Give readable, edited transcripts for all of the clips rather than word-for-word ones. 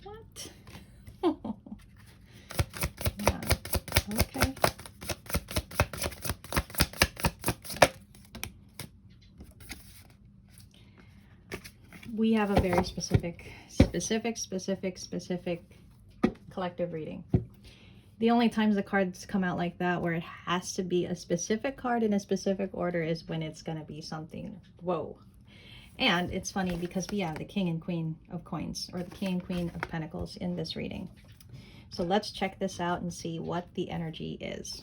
What? Yeah. Okay. We have a very specific collective reading. The only times the cards come out like that, where it has to be a specific card in a specific order, is when it's going to be something, whoa. And it's funny because we have the King and Queen of Coins, or the King and Queen of Pentacles in this reading. So let's check this out and see what the energy is.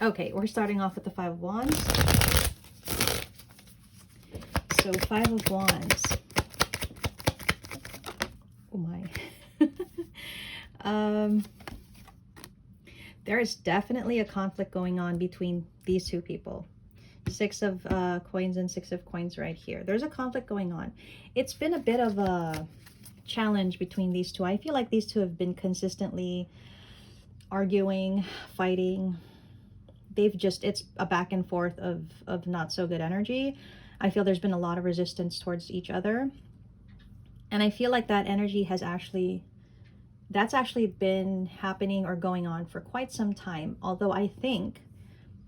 Okay, we're starting off with the Five of Wands. So Five of Wands. Oh my. There is definitely a conflict going on between these two people. Six of Coins and Six of Coins right here. There's a conflict going on. It's been a bit of a challenge between these two. I feel like these two have been consistently arguing, fighting. It's a back and forth of not so good energy. I feel there's been a lot of resistance towards each other. And I feel like that energy has that's actually been happening or going on for quite some time. Although I think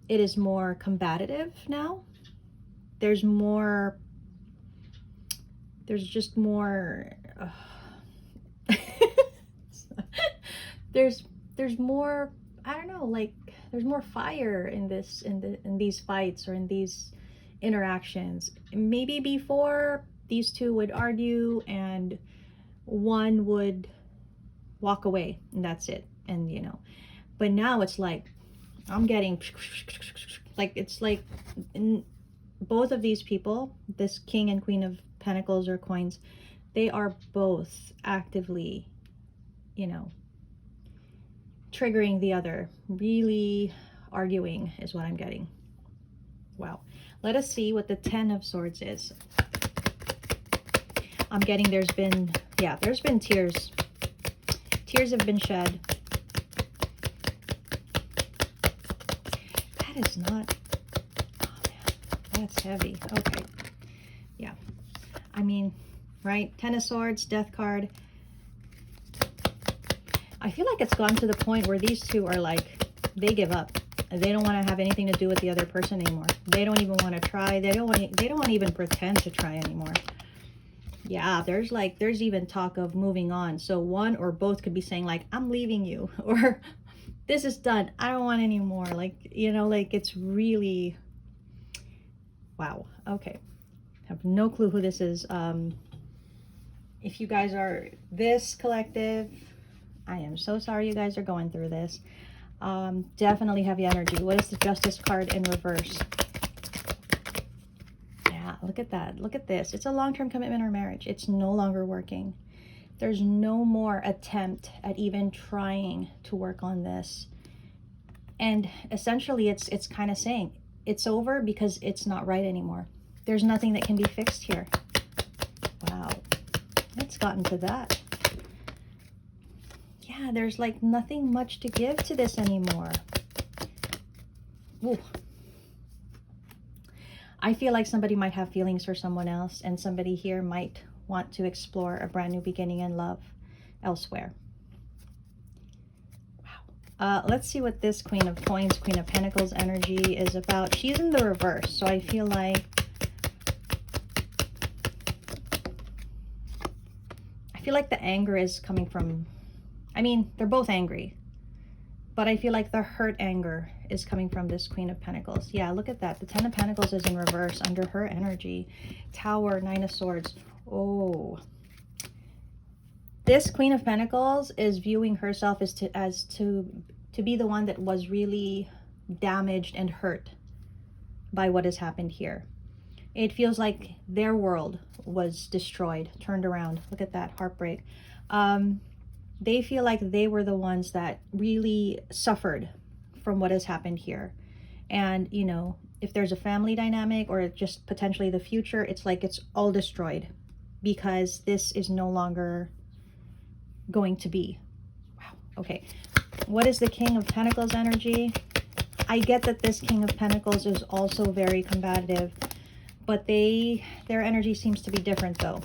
it is more combative now. There's just more, there's more, I don't know, like there's more fire in these fights or in these interactions. Maybe before, these two would argue and one would walk away and that's it. And you know, but now it's like I'm getting like, it's like in both of these people, this King and Queen of Pentacles or Coins, they are both actively, you know, triggering the other, really arguing is what I'm getting. Wow. Let us see what the Ten of Swords is. I'm getting there's been tears. Tears have been shed. That is not, oh man, that's heavy. Okay. Yeah. I mean, right? Ten of Swords, Death card. I feel like it's gone to the point where these two are like, they give up. They don't want to have anything to do with the other person anymore. They don't even want to try. They don't want to even pretend to try anymore. Yeah, there's even talk of moving on. So one or both could be saying like, I'm leaving you, or this is done. I don't want any more. Like, you know, like it's really, wow. Okay. I have no clue who this is. If you guys are this collective, I am so sorry you guys are going through this. Definitely heavy energy. What is the Justice card in reverse? Yeah, look at that. Look at this. It's a long-term commitment or marriage. It's no longer working. There's no more attempt at even trying to work on this. And essentially it's kind of saying it's over because it's not right anymore. There's nothing that can be fixed here. Wow. It's gotten to that. Yeah, there's like nothing much to give to this anymore. Ooh. I feel like somebody might have feelings for someone else, and somebody here might want to explore a brand new beginning in love elsewhere. Wow. Let's see what this Queen of Coins, Queen of Pentacles energy is about. She's in the reverse, so I feel like the anger is coming from, I mean, they're both angry, but I feel like the hurt anger is coming from this Queen of Pentacles. Yeah, look at that. The Ten of Pentacles is in reverse under her energy. Tower, Nine of Swords. Oh. This Queen of Pentacles is viewing herself as to be the one that was really damaged and hurt by what has happened here. It feels like their world was destroyed, turned around. Look at that, heartbreak. They feel like they were the ones that really suffered from what has happened here. And, you know, if there's a family dynamic or just potentially the future, it's like it's all destroyed because this is no longer going to be. Wow. Okay. What is the King of Pentacles energy? I get that this King of Pentacles is also very combative, but their energy seems to be different though.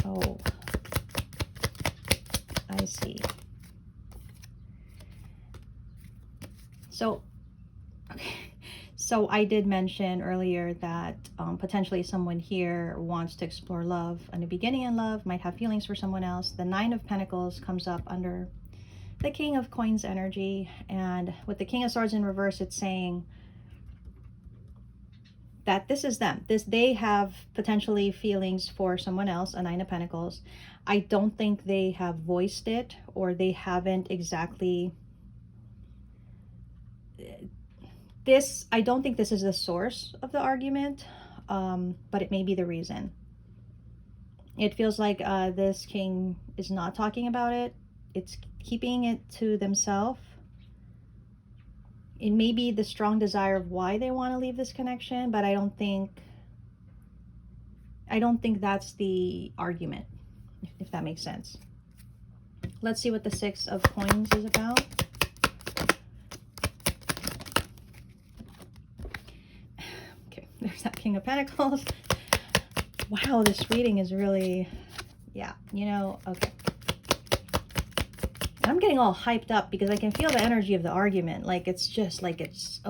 Oh, I see. So, okay. So I did mention earlier that potentially someone here wants to explore love and a beginning in love, might have feelings for someone else. The Nine of Pentacles comes up under the King of Coins energy, and with the King of Swords in reverse, it's saying that this is them. They have potentially feelings for someone else, a Nine of Pentacles. I don't think they have voiced it, or they haven't exactly. I don't think this is the source of the argument, but it may be the reason. It feels like this king is not talking about it. It's keeping it to themselves. It may be the strong desire of why they want to leave this connection, but I don't think that's the argument, if that makes sense. Let's see what the Six of Coins is about. Okay, there's that King of Pentacles. Wow, this reading is really, yeah, you know, okay. I'm getting all hyped up because I can feel the energy of the argument. Like, it's just like, it's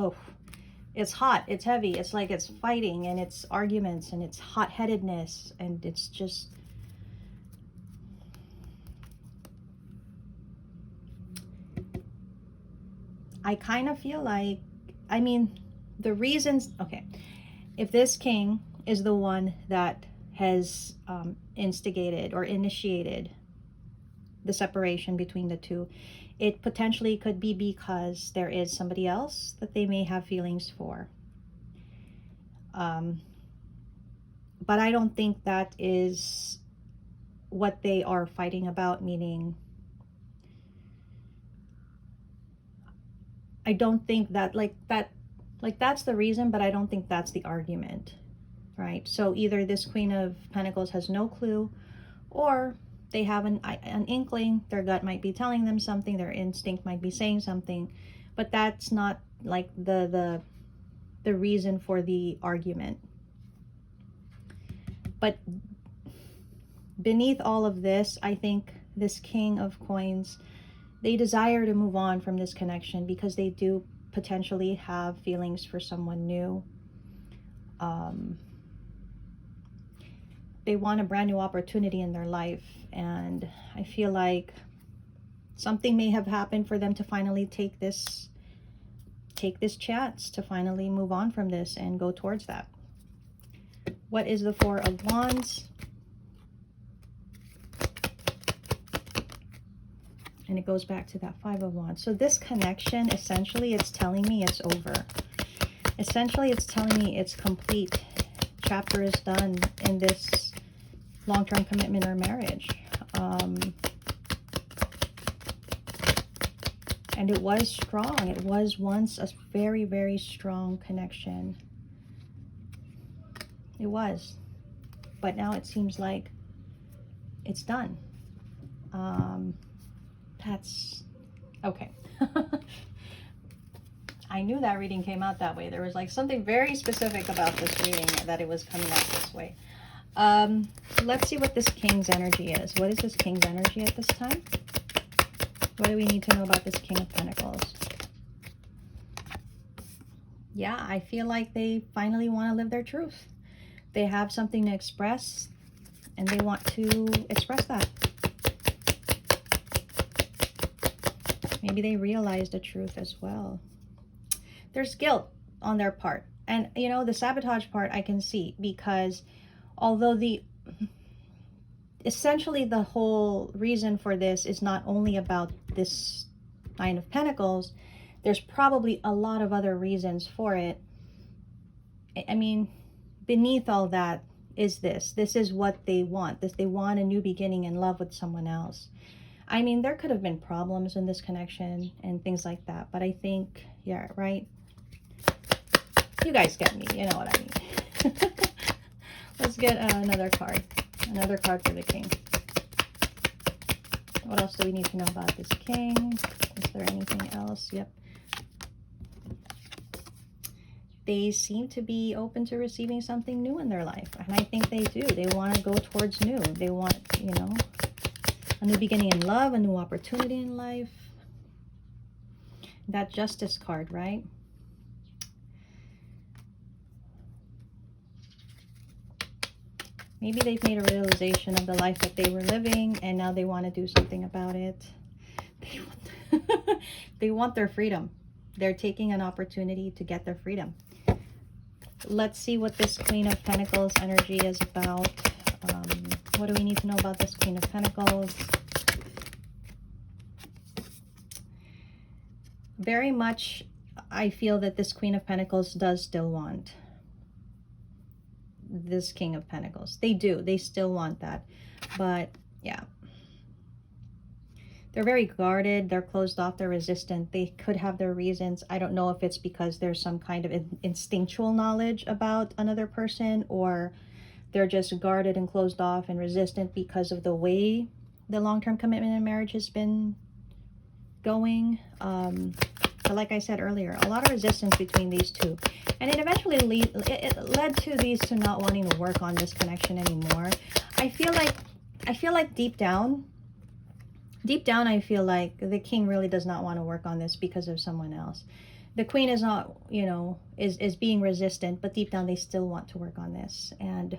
hot, it's heavy, it's like it's fighting, and it's arguments, and it's hot-headedness, and it's just, I kind of feel like, I mean, the reasons, okay, if this king is the one that has instigated or initiated the separation between the two, it potentially could be because there is somebody else that they may have feelings for. But I don't think that is what they are fighting about, meaning I don't think that that's the reason, but I don't think that's the argument, right? So either this Queen of Pentacles has no clue, or they have an inkling, their gut might be telling them something, their instinct might be saying something, but that's not like the reason for the argument. But beneath all of this, I think this King of Coins, they desire to move on from this connection because they do potentially have feelings for someone new. They want a brand new opportunity in their life, and I feel like something may have happened for them to finally take this chance to finally move on from this and go towards that. What is the Four of Wands? And it goes back to that Five of Wands. So this connection, essentially, it's telling me it's over. Essentially, it's telling me it's complete. Chapter is done in this long-term commitment or marriage. And it was strong. It was once a very, very strong connection. It was. But now it seems like it's done. That's okay. I knew that reading came out that way. There was like something very specific about this reading that it was coming out this way. Let's see what this King's energy is. What is this King's energy at this time? What do we need to know about this King of Pentacles? Yeah, I feel like they finally want to live their truth. They have something to express, and they want to express that. Maybe they realize the truth as well. There's guilt on their part. And, you know, the sabotage part I can see, because although essentially the whole reason for this is not only about this Nine of Pentacles, there's probably a lot of other reasons for it. I mean, beneath all that is this. This is what they want. They want a new beginning in love with someone else. I mean, there could have been problems in this connection and things like that, but I think, yeah, right? You guys get me. You know what I mean. Let's get another card. Another card for the King. What else do we need to know about this King? Is there anything else? Yep. they seem to be open to receiving something new in their life. And I think they do. They want to go towards new. They want, you know, a new beginning in love, a new opportunity in life. That Justice card, right? Maybe they've made a realization of the life that they were living, and now they want to do something about it. They want their freedom. They're taking an opportunity to get their freedom. Let's see what this Queen of Pentacles energy is about. What do we need to know about this Queen of Pentacles? Very much, I feel that this Queen of Pentacles does still want this King of Pentacles. They do. They still want that. But, yeah. They're very guarded. They're closed off. They're resistant. They could have their reasons. I don't know if it's because there's some kind of instinctual knowledge about another person, or they're just guarded and closed off and resistant because of the way the long-term commitment in marriage has been going. But like I said earlier, a lot of resistance between these two. And it eventually it led to these two not wanting to work on this connection anymore. I feel like deep down, I feel like the king really does not want to work on this because of someone else. The queen is not, you know, is being resistant, but deep down they still want to work on this. And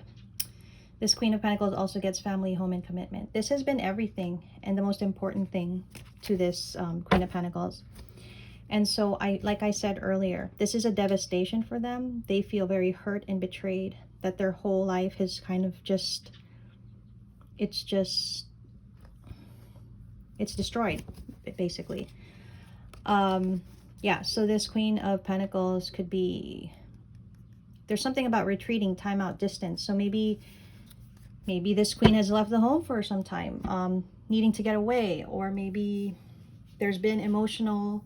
this Queen of Pentacles also gets family, home, and commitment. This has been everything and the most important thing to this Queen of Pentacles. And so, like I said earlier, this is a devastation for them. They feel very hurt and betrayed that their whole life has kind of just, it's destroyed, basically. Yeah, so this Queen of Pentacles could be, there's something about retreating, time out, distance. So maybe this queen has left the home for some time, needing to get away, or maybe there's been emotional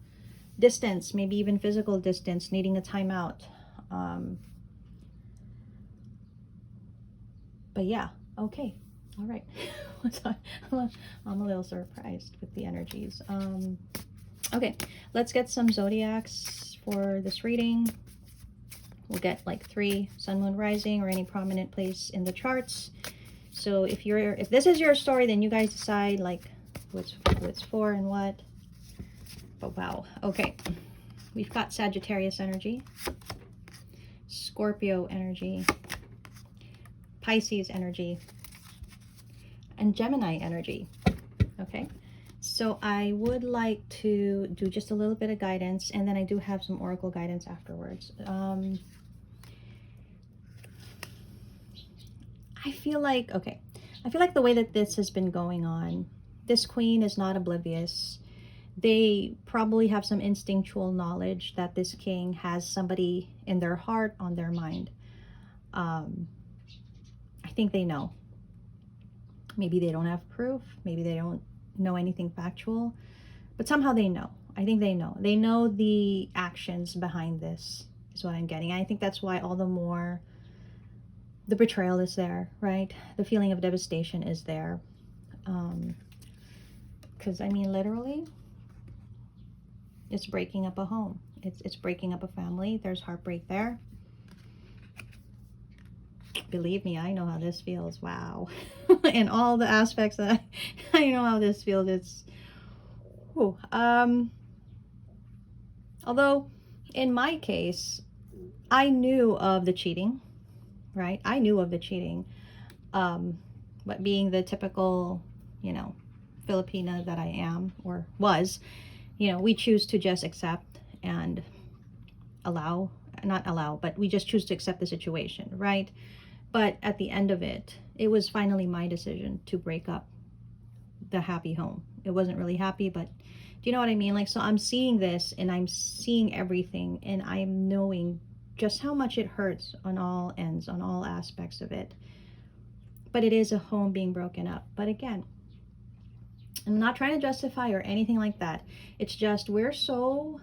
distance, maybe even physical distance, needing a timeout. But yeah, okay, all right. I'm a little surprised with the energies. Okay, let's get some zodiacs for this reading. We'll get like 3, sun, moon, rising, or any prominent place in the charts. So if this is your story, then you guys decide like who it's for and what. But wow, okay. We've got Sagittarius energy, Scorpio energy, Pisces energy, and Gemini energy. Okay, so I would like to do just a little bit of guidance, and then I do have some oracle guidance afterwards. I feel like the way that this has been going on, this queen is not oblivious. They probably have some instinctual knowledge that this king has somebody in their heart, on their mind. I think they know. Maybe they don't have proof. Maybe they don't know anything factual. But somehow they know. I think they know. They know the actions behind this, is what I'm getting. I think that's why all the more the betrayal is there, right? The feeling of devastation is there. Because, I mean, literally, it's breaking up a home. It's breaking up a family. There's heartbreak there. Believe me, I know how this feels. Wow. In all the aspects that I know how this feels. It's, whew. Although, in my case, I knew of the cheating, right? I knew of the cheating. But being the typical, you know, Filipina that I am, or was, you know, we choose to just accept and but we just choose to accept the situation, right? But at the end of it, it was finally my decision to break up the happy home. It wasn't really happy, but do you know what I mean? Like, so I'm seeing this and I'm seeing everything, and I'm knowing just how much it hurts on all ends, on all aspects of it. But it is a home being broken up. But again, I'm not trying to justify or anything like that. It's just we're so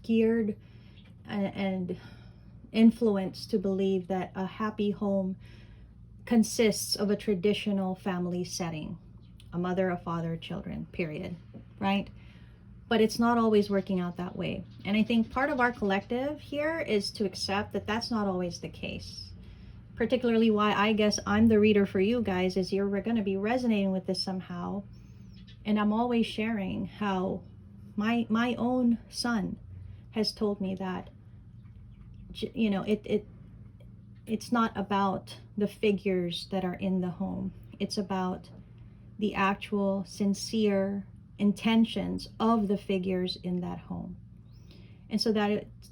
geared and influenced to believe that a happy home consists of a traditional family setting. A mother, a father, children, period. Right? but it's not always working out that way. And I think part of our collective here is to accept that that's not always the case. Particularly why I guess I'm the reader for you guys is you're going to be resonating with this somehow. And I'm always sharing how my own son has told me that, you know, it's not about the figures that are in the home. It's about the actual sincere intentions of the figures in that home. And so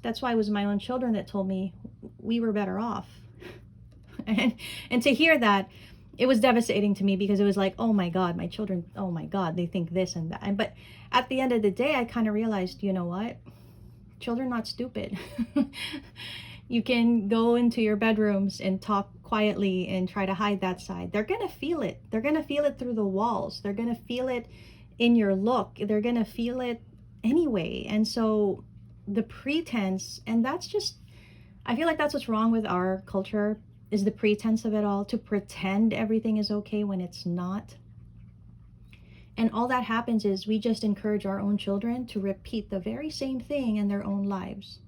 that's why it was my own children that told me we were better off. and to hear that, it was devastating to me, because it was like, oh my God, my children, oh my God, they think this and that. But at the end of the day, I kind of realized, you know what? Children are not stupid. You can go into your bedrooms and talk quietly and try to hide that side. They're going to feel it. They're going to feel it through the walls. They're going to feel it in your look. They're going to feel it anyway. And so the pretense, and that's just, I feel like that's what's wrong with our culture, is the pretense of it all, to pretend everything is okay when it's not. And all that happens is we just encourage our own children to repeat the very same thing in their own lives.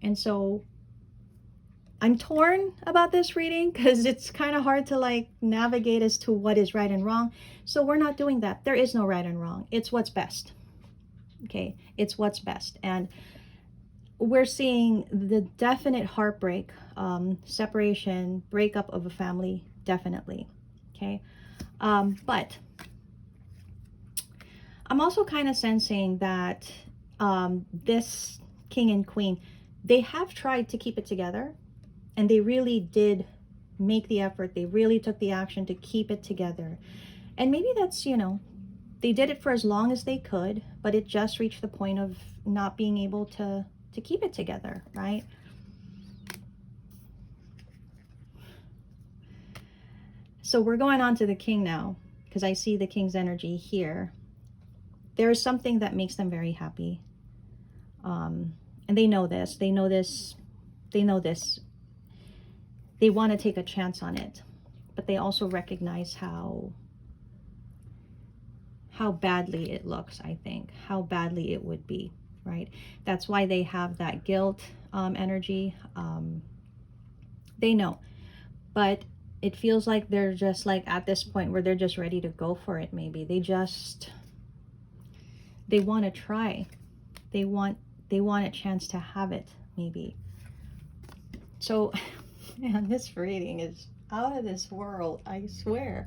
And so I'm torn about this reading, because it's kind of hard to like navigate as to what is right and wrong. So we're not doing that. There is no right and wrong. It's what's best. Okay, it's what's best. And we're seeing the definite heartbreak, separation, breakup of a family, definitely. Okay, but I'm also kind of sensing that this king and queen, they have tried to keep it together, and they really did make the effort. They really took the action to keep it together. And maybe that's, you know, they did it for as long as they could, but it just reached the point of not being able to keep it together, right? So we're going on to the king now, because I see the king's energy here. There is something that makes them very happy. And they know this. They know this. They know this. They want to take a chance on it, but they also recognize how badly it looks, I think, how badly it would be, right? That's why they have that guilt energy. They know, but it feels like they're just like at this point where they're just ready to go for it. Maybe they want to try. They want a chance to have it, maybe. So, man, this reading is out of this world, I swear.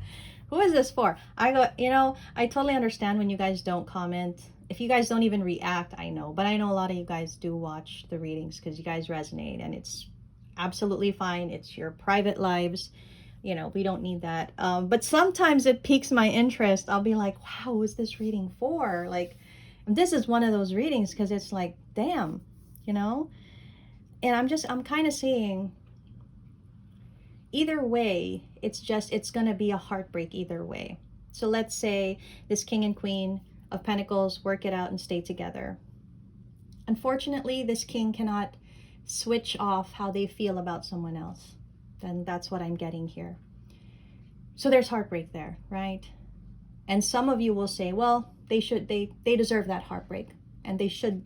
Who is this for? I go, you know, I totally understand when you guys don't comment. If you guys don't even react, I know. But I know a lot of you guys do watch the readings because you guys resonate, and it's absolutely fine. It's your private lives. You know, we don't need that. But sometimes it piques my interest. I'll be like, wow, who's this reading for? Like, this is one of those readings because it's like, damn, you know? And I'm kind of seeing, either way, it's going to be a heartbreak either way. So let's say this king and queen of pentacles work it out and stay together. Unfortunately, this king cannot switch off how they feel about someone else. Then that's what I'm getting here. So there's heartbreak there, right? And some of you will say, well, they deserve that heartbreak, and they should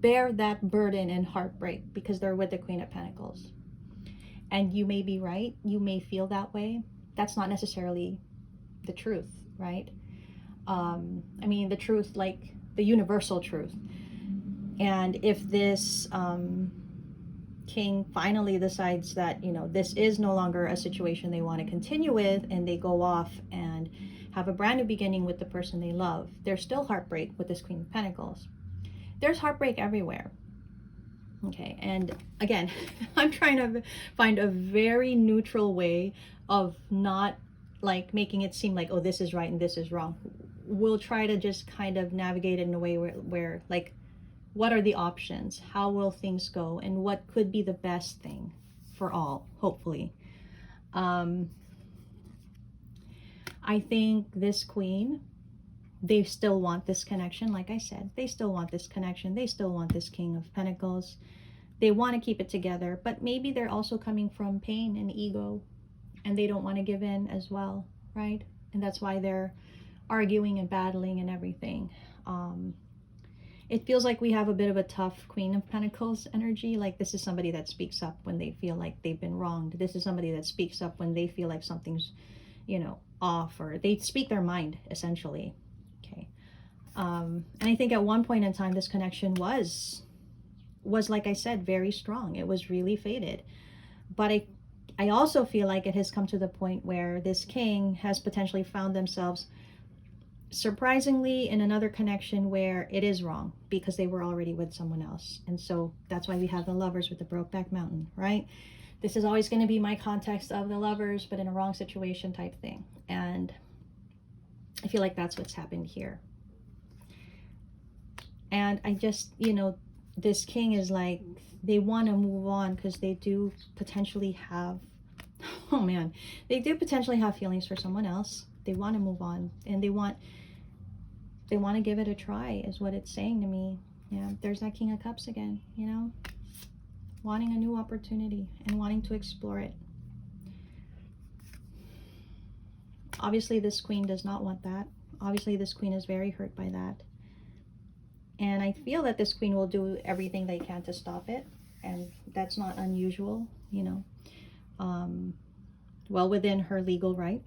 bear that burden and heartbreak because they're with the Queen of Pentacles. And you may be right. You may feel that way. That's not necessarily the truth, right? I mean, the truth, like the universal truth. And if this king finally decides that, you know, this is no longer a situation they want to continue with, and they go off and have a brand new beginning with the person they love, there's still heartbreak with this Queen of Pentacles. There's heartbreak everywhere. Okay, and again, I'm trying to find a very neutral way of not like making it seem like, oh, this is right and this is wrong. We'll try to just kind of navigate it in a way where like, what are the options? How will things go? And what could be the best thing for all, hopefully. I think this queen, they still want this connection. Like I said, they still want this connection. They still want this King of Pentacles. They want to keep it together, but maybe they're also coming from pain and ego, and they don't want to give in as well, right? And that's why they're arguing and battling and everything. It feels like we have a bit of a tough Queen of Pentacles energy. Like this is somebody that speaks up when they feel like they've been wronged. This is somebody that speaks up when they feel like something's, you know, off, or they speak their mind, essentially. Okay. And I think at one point in time, this connection was like I said, very strong. It was really fated. But I also feel like it has come to the point where this king has potentially found themselves surprisingly in another connection where it is wrong because they were already with someone else. And so that's why we have the Lovers with the Brokeback Mountain, right? This is always going to be my context of the Lovers, but in a wrong situation type thing. And I feel like that's what's happened here. And I just, you know, this king is like, they want to move on because they do potentially have, oh man, they do potentially have feelings for someone else. They want to move on, and they want to give it a try, is what it's saying to me. Yeah, there's that King of Cups again, you know, wanting a new opportunity and wanting to explore it. Obviously, this queen does not want that. Obviously, this queen is very hurt by that. And I feel that this queen will do everything they can to stop it. And that's not unusual, you know. Well within her legal right.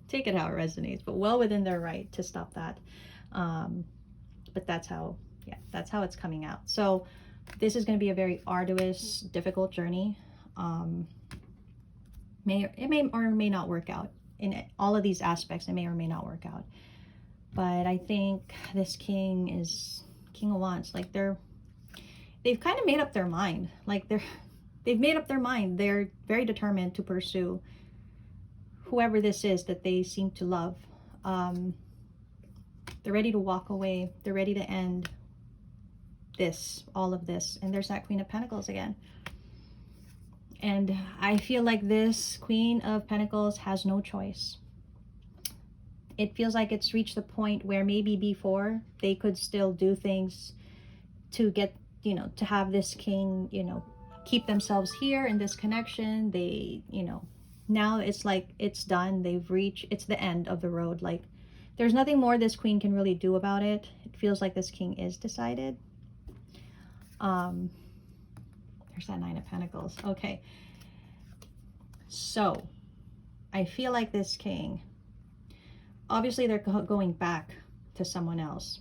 Take it how it resonates, but well within their right to stop that. But that's how, yeah, that's how it's coming out. So this is going to be a very arduous, difficult journey. It may or may not work out. In all of these aspects, it may or may not work out. But I think this king is King of Wands. Like they've kind of made up their mind. Like they've made up their mind. They're very determined to pursue whoever this is that they seem to love. They're ready to walk away. They're ready to end all of this. And there's that Queen of Pentacles again. And I feel like this Queen of Pentacles has no choice. It feels like it's reached the point where maybe before they could still do things to get, you know, to have this king, you know, keep themselves here in this connection. They, you know, now it's like it's done. They've reached, it's the end of the road. Like there's nothing more this queen can really do about it. It feels like this king is decided. There's that Nine of Pentacles. Okay. So I feel like this king, obviously they're going back to someone else.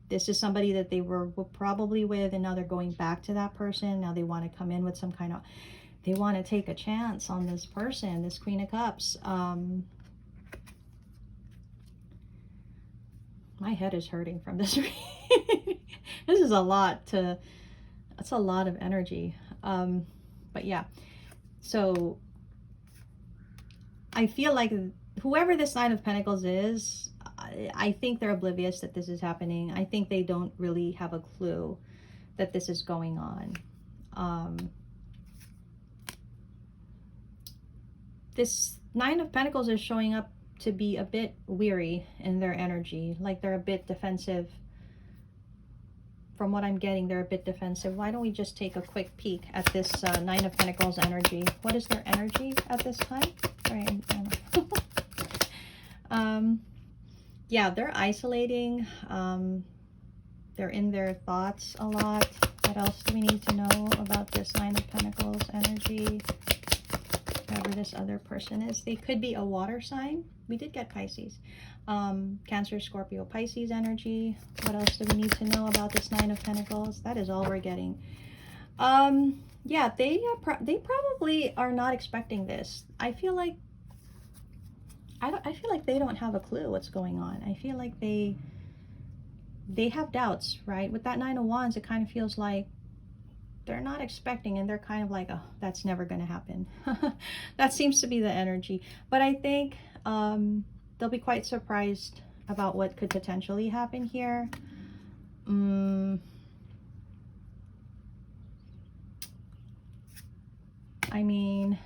This is somebody that they were probably with, and now they're going back to that person. Now they want to come in with some kind of, they want to take a chance on this person, this Queen of Cups. My head is hurting from this. This is a lot to, that's a lot of energy. But yeah, so I feel like whoever this Nine of Pentacles is, I think they're oblivious that this is happening. I think they don't really have a clue that this is going on. This Nine of Pentacles is showing up to be a bit weary in their energy. Like they're a bit defensive. From what I'm getting, they're a bit defensive. Why don't we just take a quick peek at this Nine of Pentacles energy? What is their energy at this time? Right. Yeah, they're isolating. They're in their thoughts a lot. What else do we need to know about this Nine of Pentacles energy? Whoever this other person is. They could be a water sign. We did get Pisces. Cancer, Scorpio, Pisces energy. What else do we need to know about this Nine of Pentacles? That is all we're getting. Yeah, they probably are not expecting this. I feel like I feel like they don't have a clue what's going on. I feel like they have doubts, right? With that Nine of Wands, it kind of feels like they're not expecting, and they're kind of like, oh, that's never going to happen. That seems to be the energy. But I think they'll be quite surprised about what could potentially happen here. I mean,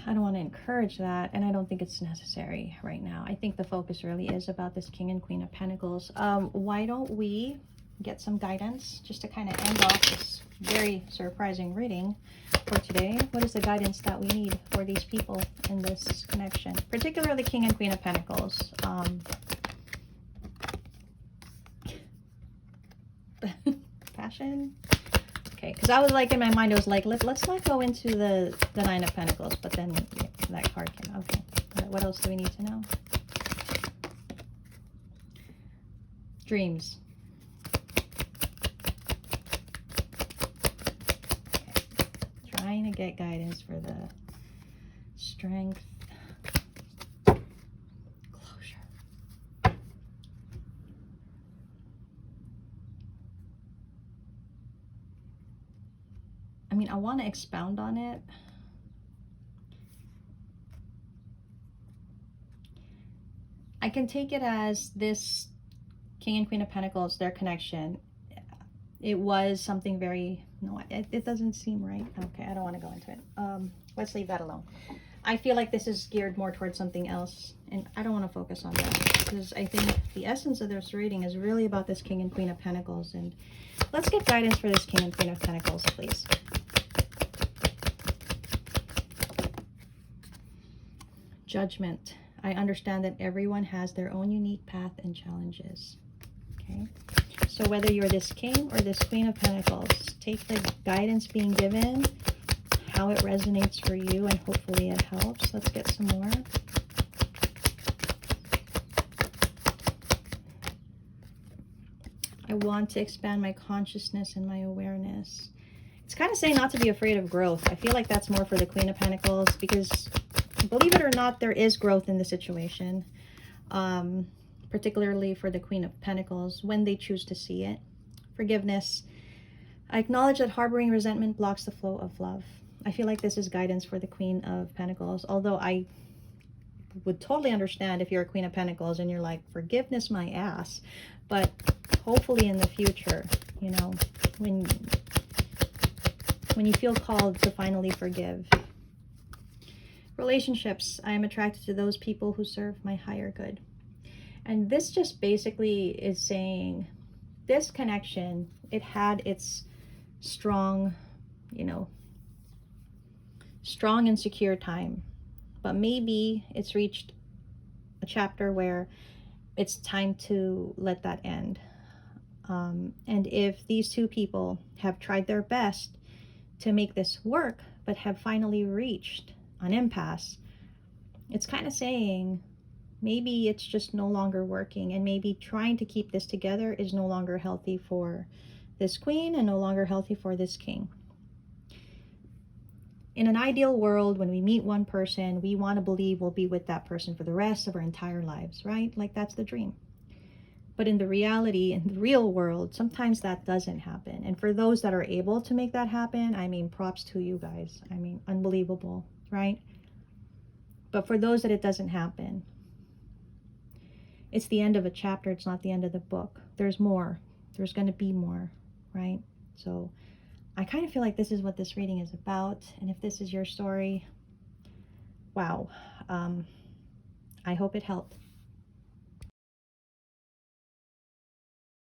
I don't want to encourage that, and I don't think it's necessary right now. I think the focus really is about this King and Queen of Pentacles. Why don't we get some guidance just to kind of end off this very surprising reading for today. What is the guidance that we need for these people in this connection, particularly King and Queen of Pentacles? Passion. Okay, because I was like, in my mind, I was like, let's not go into the Nine of Pentacles, but then yeah, that card came. Okay, what else do we need to know? Dreams. Okay. Trying to get guidance for the Strength. Closure. I mean, I want to expound on it. I can take it as this King and Queen of Pentacles, their connection, it was something very, no, it doesn't seem right. Okay, I don't want to go into it. Let's leave that alone. I feel like this is geared more towards something else, and I don't want to focus on that, because I think the essence of this reading is really about this King and Queen of Pentacles. And let's get guidance for this King and Queen of Pentacles, please. Judgment. I understand that everyone has their own unique path and challenges. Okay, so whether you're this King or this Queen of Pentacles, take the guidance being given, how it resonates for you, and hopefully it helps. Let's get some more. I want to expand my consciousness and my awareness. It's kind of saying not to be afraid of growth. I feel like that's more for the Queen of Pentacles, because believe it or not, there is growth in the situation. Particularly for the Queen of Pentacles, when they choose to see it. Forgiveness. I acknowledge that harboring resentment blocks the flow of love. I feel like this is guidance for the Queen of Pentacles, although I would totally understand if you're a Queen of Pentacles and you're like, forgiveness my ass. But hopefully in the future, you know, when you feel called to finally forgive. Relationships. I am attracted to those people who serve my higher good. And this just basically is saying this connection, it had its strong, you know, strong and secure time. But maybe it's reached a chapter where it's time to let that end. And if these two people have tried their best to make this work, but have finally reached an impasse, it's kind of saying, maybe it's just no longer working, and maybe trying to keep this together is no longer healthy for this Queen and no longer healthy for this King. In an ideal world, when we meet one person, we want to believe we'll be with that person for the rest of our entire lives, right? Like that's the dream. But in the reality, in the real world, sometimes that doesn't happen. And for those that are able to make that happen, I mean, props to you guys. I mean, unbelievable, right? But for those that it doesn't happen, it's the end of a chapter. It's not the end of the book. There's more. There's going to be more, right? So I kind of feel like this is what this reading is about. And if this is your story, wow. I hope it helped.